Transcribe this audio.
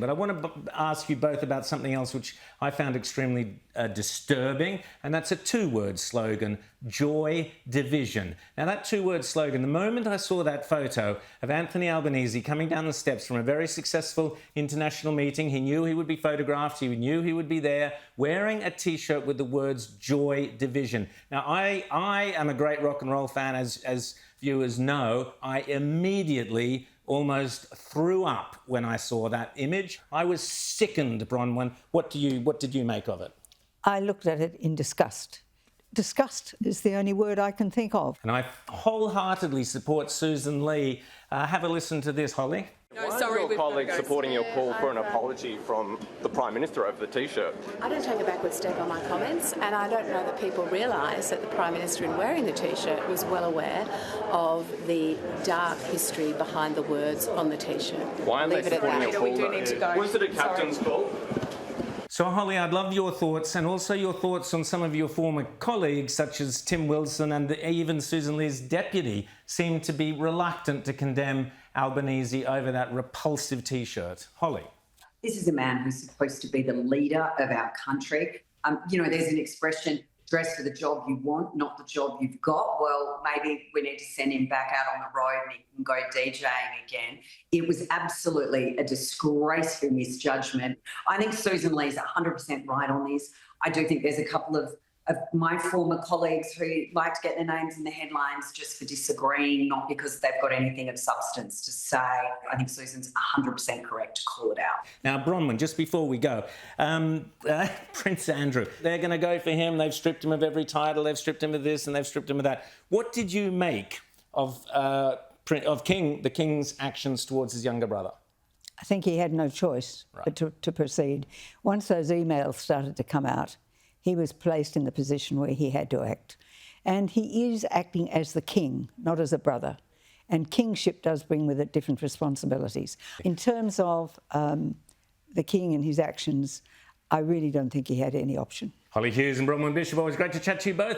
But I want to ask you both about something else which I found extremely disturbing, and that's a two-word slogan, joy division. Now that two-word slogan, the moment I saw that photo of Anthony Albanese coming down the steps from a very successful international meeting, he knew he would be photographed, he knew he would be there, wearing a T-shirt with the words joy division. Now I am a great rock and roll fan, as viewers know. I immediately almost threw up when I saw that image. I was sickened, Bronwyn. What did you make of it? I looked at it in disgust. Disgust is the only word I can think of. And I wholeheartedly support Susan Lee. Have a listen to this, Holly. No, why sorry, is your colleague supporting your call for an apology from the Prime Minister over the T-shirt? I don't take a backward step on my comments, and I don't know that people realise that the Prime Minister, in wearing the T-shirt, was well aware of the dark history behind the words on the T-shirt. Why aren't they supporting your call? We do need to go. Was it a captain's call? So, Holly, I'd love your thoughts, and also your thoughts on some of your former colleagues, such as Tim Wilson and even Susan Lee's deputy, seem to be reluctant to condemn Albanese over that repulsive T-shirt. Holly. This is a man who's supposed to be the leader of our country. There's an expression, dress for the job you want, not the job you've got. Well, maybe we need to send him back out on the road and he can go DJing again. It was absolutely a disgraceful misjudgment. I think Susan Lee's 100% right on this. I do think there's a couple of my former colleagues who like to get their names in the headlines just for disagreeing, not because they've got anything of substance to say. I think Susan's 100% correct to call it out. Now, Bronwyn, just before we go, Prince Andrew, they're going to go for him. They've stripped him of every title. They've stripped him of this and they've stripped him of that. What did you make of the King's actions towards his younger brother? I think he had no choice but to proceed. Once those emails started to come out, he was placed in the position where he had to act. And he is acting as the king, not as a brother. And kingship does bring with it different responsibilities. In terms of the king and his actions, I really don't think he had any option. Holly Hughes and Bronwyn Bishop, always great to chat to you both.